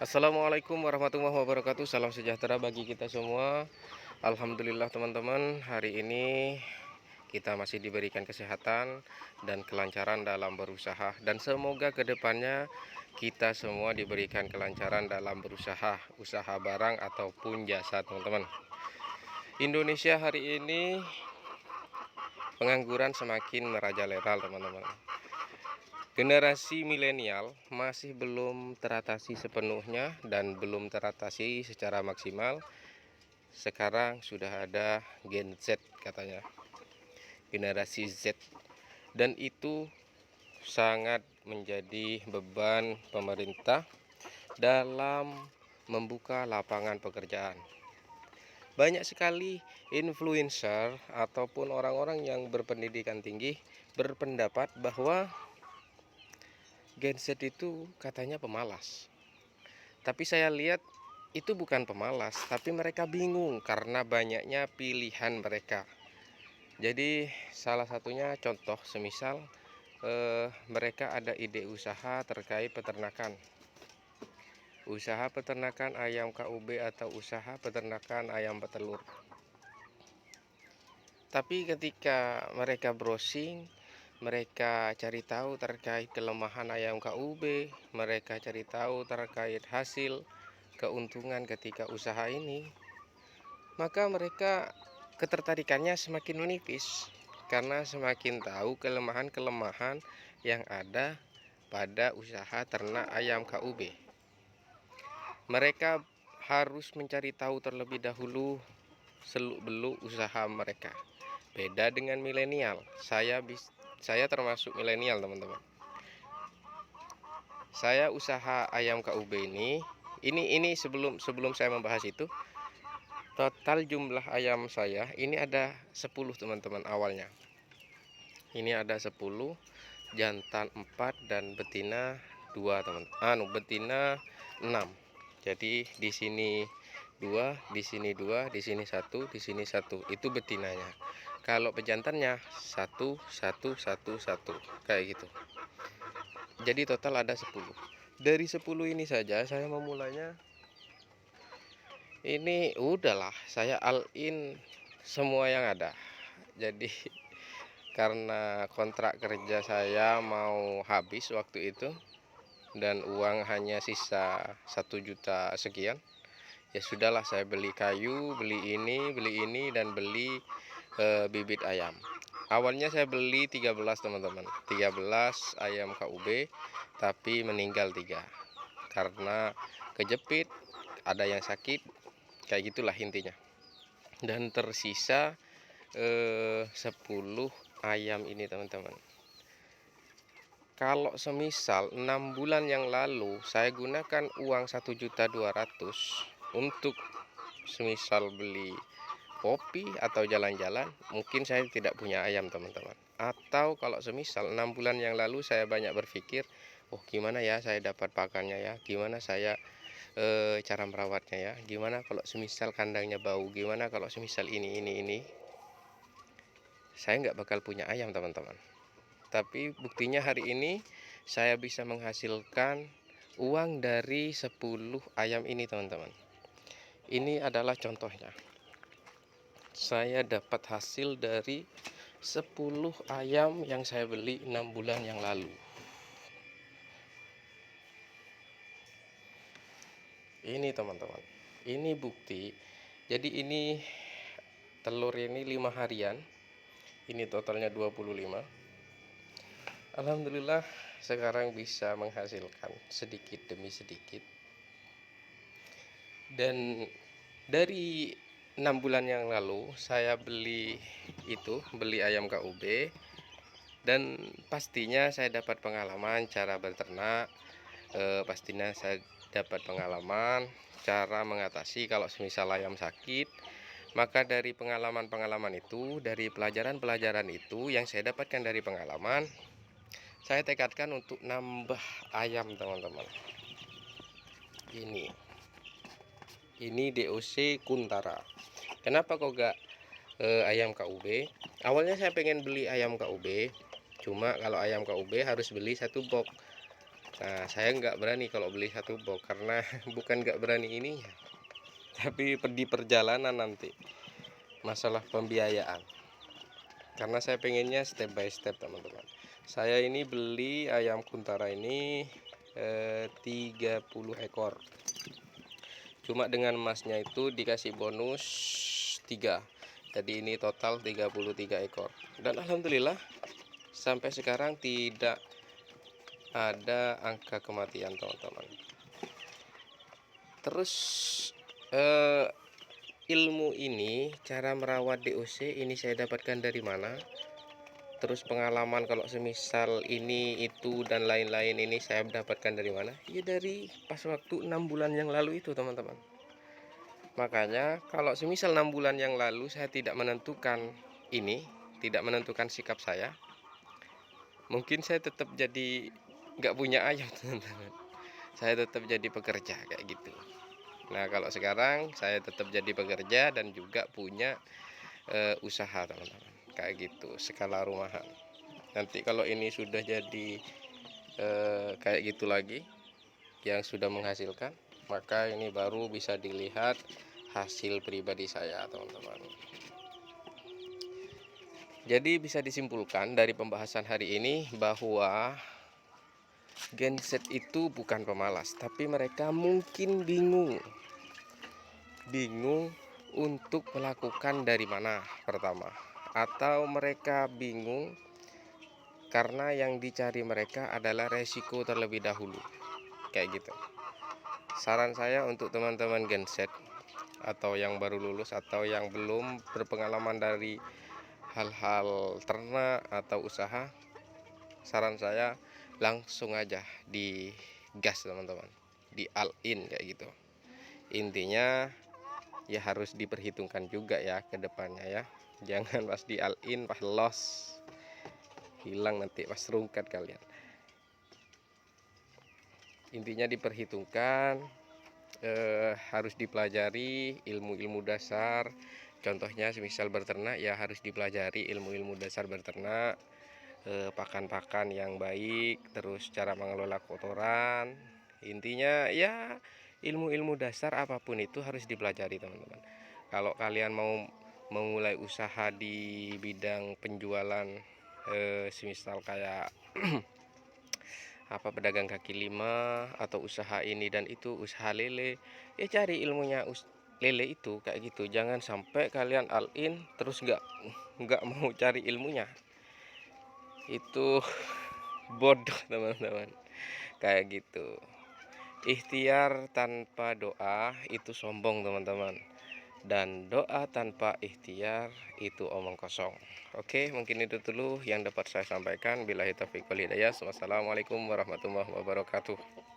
Assalamualaikum warahmatullahi wabarakatuh. Salam sejahtera bagi kita semua. Alhamdulillah teman-teman, hari ini kita masih diberikan kesehatan dan kelancaran dalam berusaha. Dan semoga kedepannya kita semua diberikan kelancaran dalam berusaha, usaha barang ataupun jasa teman-teman. Indonesia hari ini pengangguran semakin merajalela teman-teman. Generasi milenial masih belum teratasi sepenuhnya dan belum teratasi secara maksimal. Sekarang sudah ada Gen Z katanya, generasi Z. Dan itu sangat menjadi beban pemerintah dalam membuka lapangan pekerjaan. Banyak sekali influencer ataupun orang-orang yang berpendidikan tinggi berpendapat bahwa Gen Z itu katanya pemalas. Tapi saya lihat itu bukan pemalas, tapi mereka bingung karena banyaknya pilihan mereka. Jadi salah satunya contoh semisal mereka ada ide usaha terkait peternakan. Usaha peternakan ayam KUB atau usaha peternakan ayam petelur. Tapi ketika mereka browsing, mereka cari tahu terkait kelemahan ayam KUB, mereka cari tahu terkait hasil keuntungan ketika usaha ini, maka mereka ketertarikannya semakin menipis karena semakin tahu kelemahan-kelemahan yang ada pada usaha ternak ayam KUB. Mereka harus mencari tahu terlebih dahulu seluk-beluk usaha mereka. Beda dengan milenial. Saya termasuk milenial, teman-teman. Saya usaha ayam KUB ini sebelum saya membahas itu, total jumlah ayam saya ini ada 10 teman-teman awalnya. Ini ada 10, jantan 4 dan betina 2 teman. Betina 6. Jadi di sini 2, di sini 2, di sini 1, di sini 1. Itu betinanya. Kalau pejantannya 1, 1, 1, 1 kayak gitu. Jadi total ada 10. Dari 10 ini saja saya memulainya. Ini udahlah, saya all in semua yang ada. Jadi karena kontrak kerja saya mau habis waktu itu dan uang hanya sisa 1 juta sekian, ya sudahlah, saya beli kayu, beli ini dan beli bibit ayam. Awalnya saya beli 13 teman-teman, 13 ayam KUB, tapi meninggal 3 karena kejepit, ada yang sakit, kayak gitulah intinya. Dan tersisa 10 ayam ini teman-teman. Kalau semisal 6 bulan yang lalu saya gunakan uang 1.200.000 untuk semisal beli kopi atau jalan-jalan, mungkin saya tidak punya ayam teman-teman. Atau kalau semisal 6 bulan yang lalu saya banyak berpikir, oh gimana ya saya dapat pakannya ya, gimana saya cara merawatnya ya, gimana kalau semisal kandangnya bau, gimana kalau semisal ini, saya nggak bakal punya ayam teman-teman. Tapi buktinya hari ini saya bisa menghasilkan uang dari 10 ayam ini teman-teman. Ini adalah contohnya. Saya dapat hasil dari 10 ayam yang saya beli 6 bulan yang lalu. Ini teman-teman, ini bukti. Jadi ini telur ini 5 harian. Ini totalnya 25. Alhamdulillah sekarang bisa menghasilkan sedikit demi sedikit. Dan dari 6 bulan yang lalu saya beli ayam KUB, dan pastinya saya dapat pengalaman cara beternak, pastinya saya dapat pengalaman cara mengatasi kalau semisal ayam sakit. Maka dari pengalaman-pengalaman itu, dari pelajaran-pelajaran itu yang saya dapatkan dari pengalaman, saya tekadkan untuk nambah ayam teman-teman. Ini DOC Kuntara. Kenapa kok gak ayam KUB? Awalnya saya pengen beli ayam KUB, cuma kalau ayam KUB harus beli 1 box. Nah, saya nggak berani kalau beli satu box karena bukan nggak berani ini, tapi di perjalanan nanti masalah pembiayaan. Karena saya pengennya step by step teman-teman. Saya ini beli ayam kuntara ini 30 ekor. Cuma dengan emasnya itu dikasih bonus 3. Jadi ini total 33 ekor. Dan alhamdulillah sampai sekarang tidak ada angka kematian teman-teman. Terus ilmu ini, cara merawat DOC ini saya dapatkan dari mana? Terus pengalaman kalau semisal ini itu dan lain-lain ini saya dapatkan dari mana? Ya dari pas waktu 6 bulan yang lalu itu teman-teman. Makanya kalau semisal 6 bulan yang lalu saya tidak menentukan ini, tidak menentukan sikap saya, mungkin saya tetap jadi nggak punya ayam teman-teman. Saya tetap jadi pekerja kayak gitu. Nah kalau sekarang saya tetap jadi pekerja dan juga punya usaha teman-teman, kayak gitu, skala rumahan. Nanti kalau ini sudah jadi kayak gitu lagi, yang sudah menghasilkan, maka ini baru bisa dilihat hasil pribadi saya teman-teman. Jadi bisa disimpulkan dari pembahasan hari ini bahwa genset itu bukan pemalas, tapi mereka mungkin bingung untuk melakukan dari mana pertama, atau mereka bingung karena yang dicari mereka adalah resiko terlebih dahulu, kayak gitu. Saran saya untuk teman-teman genset atau yang baru lulus atau yang belum berpengalaman dari hal-hal ternak atau usaha, saran saya langsung aja di gas teman-teman, di all in kayak gitu. Intinya ya harus diperhitungkan juga ya ke depannya ya. Jangan pas di all in pas loss hilang nanti pas rungkat kalian. Intinya diperhitungkan, harus dipelajari ilmu-ilmu dasar. Contohnya semisal berternak ya harus dipelajari ilmu-ilmu dasar berternak, pakan-pakan yang baik, terus cara mengelola kotoran. Intinya ya ilmu-ilmu dasar apapun itu harus dipelajari teman-teman. Kalau kalian mau memulai usaha di bidang penjualan, semisal kayak apa pedagang kaki lima atau usaha ini dan itu, usaha lele, ya cari ilmunya lele itu kayak gitu. Jangan sampai kalian all in terus nggak mau cari ilmunya, itu bodoh teman-teman, kayak gitu. Ikhtiar tanpa doa itu sombong teman-teman, dan doa tanpa ikhtiar itu omong kosong. Oke, mungkin itu dulu yang dapat saya sampaikan. Billahi taufiq wal hidayah. Wassalamualaikum warahmatullahi wabarakatuh.